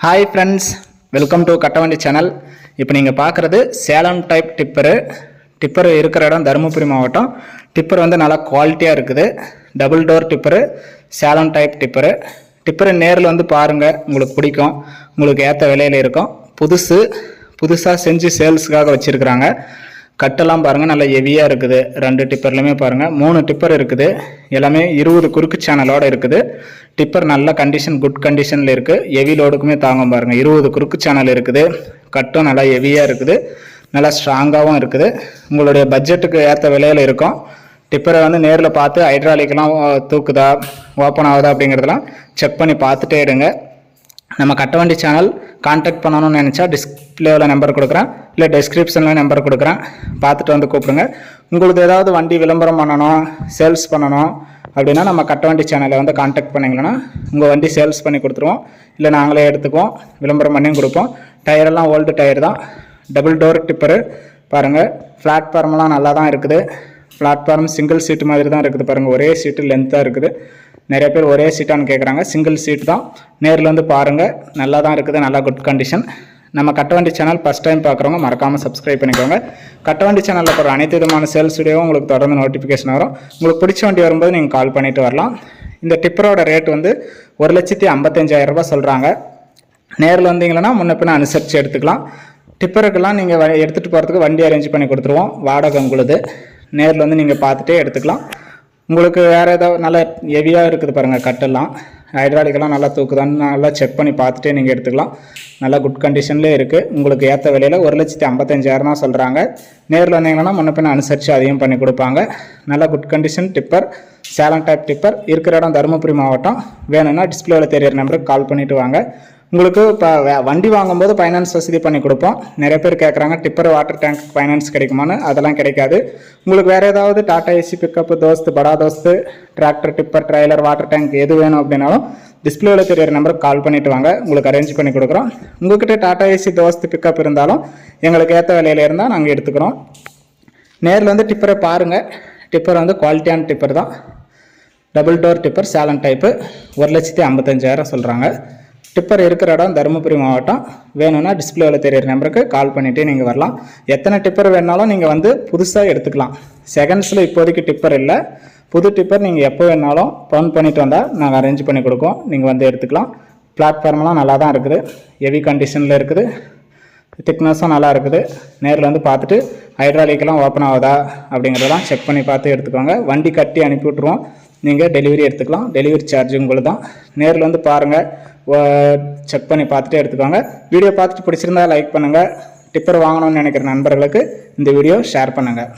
Hi friends, welcome to Kattavandi channel. இப்போ நீங்கள் பார்க்குறது சேலம் டைப் டிப்பரு இருக்கிற இடம் தருமபுரி மாவட்டம். டிப்பர் வந்து நல்லா குவாலிட்டியாக இருக்குது. Double door tipper, Salem type tipper நேரில் வந்து பாருங்கள், உங்களுக்கு பிடிக்கும். உங்களுக்கு ஏற்ற விலையில் இருக்கும். புதுசாக செஞ்சு சேல்ஸுக்காக வச்சுருக்குறாங்க. கட்டெல்லாம் பாருங்கள், நல்லா ஹெவியாக இருக்குது. 2 டிப்பர்லையுமே பாருங்கள், 3 டிப்பர் இருக்குது. எல்லாமே 20 குறுக்கு சேனலோடு இருக்குது. டிப்பர் நல்ல கண்டிஷன், குட் கண்டிஷனில் இருக்குது. ஹெவி லோடுக்குமே தாங்கும் பாருங்கள். 20 குறுக்கு சேனல் இருக்குது. கட்டும் நல்லா ஹெவியாக இருக்குது, நல்லா ஸ்ட்ராங்காகவும் இருக்குது. உங்களுடைய பட்ஜெட்டுக்கு ஏற்ற விலையில் இருக்கும். டிப்பரை வந்து நேரில் பார்த்து ஹைட்ராலிக்கெலாம் தூக்குதா, ஓப்பன் ஆகுதா அப்படிங்கிறதெல்லாம் செக் பண்ணி பார்த்துட்டே எடுங்க. நம்ம கட்டவண்டி சேனல் கான்டாக்ட் பண்ணணும்னு நினச்சா டிஸ்பிளேவில் நம்பர் கொடுக்குறேன், இல்லை டிஸ்கிரிப்ஷனில் நம்பர் கொடுக்குறேன். பார்த்துட்டு வந்து கூப்பிடுங்க. உங்களுக்கு ஏதாவது வண்டி விளம்பரம் பண்ணணும், சேல்ஸ் பண்ணணும் அப்படின்னா நம்ம கட்டவண்டி சேனலை வந்து கான்டாக்ட் பண்ணிங்கன்னா உங்கள் வண்டி சேல்ஸ் பண்ணி கொடுத்துருவோம். இல்லை நாங்களே எடுத்துக்குவோம், விளம்பரம் பண்ணியும் கொடுப்போம். டயரெல்லாம் ஓல்டு டயர் தான். டபுள் டோர் டிப்பரு பாருங்கள். பிளாட்ஃபார்ம்லாம் நல்லா தான் இருக்குது. பிளாட்ஃபார்ம் சிங்கிள் சீட்டு மாதிரி தான் இருக்குது பாருங்கள். ஒரே சீட்டு லென்த்தாக இருக்குது. நிறைய பேர் ஒரே சீட்டான்னு கேட்குறாங்க. சிங்கிள் சீட் தான். நேரில் வந்து பாருங்கள், நல்லா தான் இருக்குது. நல்லா குட் கண்டிஷன். நம்ம கட்டவண்டி சேனல் ஃபஸ்ட் டைம் பார்க்குறவங்க மறக்காமல் சப்ஸ்கிரைப் பண்ணிக்கோங்க. கட்டவண்டி சேனலில் போகிற அனைத்து விதமான சேல்ஸ் வீடியோவும் உங்களுக்கு தொடர்ந்து நோட்டிஃபிகேஷன் வரும். உங்களுக்கு பிடிச்ச வண்டி வரும்போது நீங்கள் கால் பண்ணிவிட்டு வரலாம். இந்த டிப்பரோட ரேட் வந்து 1,55,000 ரூபா சொல்கிறாங்க. நேரில் வந்தீங்கன்னா முன்ன பின்ன அனுசரித்து எடுத்துக்கலாம். டிப்பருக்கெல்லாம் நீங்கள் எடுத்துகிட்டு போகிறதுக்கு வண்டி அரேஞ்ச் பண்ணி கொடுத்துருவோம். வாடகை உங்களுது. நேரில் வந்து நீங்கள் பார்த்துட்டே எடுத்துக்கலாம். உங்களுக்கு வேறு ஏதாவது நல்லா ஹெவியாக இருக்குது பாருங்கள். கட்டெல்லாம் ஹைட்ராலிக்கெல்லாம் நல்லா தூக்குதான்னு நல்லா செக் பண்ணி பார்த்துட்டே நீங்கள் எடுத்துக்கலாம். நல்லா குட் கண்டிஷன்லேயே இருக்குது. உங்களுக்கு ஏற்ற விலையில் 1,55,000 தான் சொல்கிறாங்க. நேரில் வந்தீங்கன்னா முன்ன பின்ன அனுசரித்து அதையும் பண்ணி கொடுப்பாங்க. நல்லா good condition tipper, Salem type tipper இருக்கிற இடம் தருமபுரி மாவட்டம். வேணும்னா டிஸ்பிளேவில் தெரியிற நம்பருக்கு கால் பண்ணிவிட்டு வாங்க. உங்களுக்கு இப்போ வண்டி வாங்கும்போது ஃபைனான்ஸ் வசதி பண்ணி கொடுப்போம். நிறைய பேர் கேட்குறாங்க டிப்பர் வாட்டர் டேங்க் ஃபைனான்ஸ் கிடைக்குமான்னு. அதெல்லாம் கிடைக்காது. உங்களுக்கு வேறு ஏதாவது Tata AC pickup, Dost, Bada Dost, tractor, tipper, trailer, water tank எது வேணும் அப்படின்னாலும் டிஸ்பிளேவில் தெரியிற நம்பருக்கு கால் பண்ணிவிட்டு வாங்க. உங்களுக்கு அரேஞ்ச் பண்ணி கொடுக்குறோம். உங்கள்கிட்ட டாடா ஏசி, தோஸ்து, பிக்கப் இருந்தாலும் எங்களுக்கு ஏற்ற விலையில் இருந்தால் நாங்கள் எடுத்துக்கிறோம். நேரில் வந்து டிப்பரை பாருங்கள். டிப்பர் வந்து குவாலிட்டியான டிப்பர் தான். Double door tipper, Salem type. 1,55,000 சொல்கிறாங்க. டிப்பர் இருக்கிற இடம் தருமபுரி மாவட்டம். வேணும்னா டிஸ்பிளேவில் தெரியிற நம்பருக்கு கால் பண்ணிவிட்டு நீங்கள் வரலாம். எத்தனை டிப்பர் வேணாலும் நீங்கள் வந்து புதுசாக எடுத்துக்கலாம். செகண்ட்ஸில் இப்போதைக்கு டிப்பர் இல்லை. புது டிப்பர் நீங்கள் எப்போ வேணாலும் ஃபோன் பண்ணிவிட்டு வந்தால் நாங்கள் அரேஞ்ச் பண்ணி கொடுக்கோம். நீங்கள் வந்து எடுத்துக்கலாம். பிளாட்ஃபார்ம்லாம் நல்லா தான் இருக்குது. ஹெவி கண்டிஷனில் இருக்குது. திக்னஸும் நல்லா இருக்குது. நேரில் வந்து பார்த்துட்டு ஹைட்ராலிக்கெல்லாம் ஓப்பன் ஆகுதா அப்படிங்கிறதெல்லாம் செக் பண்ணி பார்த்து எடுத்துக்கோங்க. வண்டி கட்டி அனுப்பி விட்ருவோம். நீங்கள் டெலிவரி எடுத்துக்கலாம். டெலிவரி சார்ஜ் உங்களுக்கு தான். நேரில் வந்து பாருங்கள், செக் பண்ணி பார்த்துட்டு எடுத்துக்கோங்க. வீடியோ பார்த்துட்டு பிடிச்சிருந்தா லைக் பண்ணுங்கள். டிப்பர் வாங்கணும்னு நினைக்கிற நண்பர்களுக்கு இந்த வீடியோ ஷேர் பண்ணுங்கள்.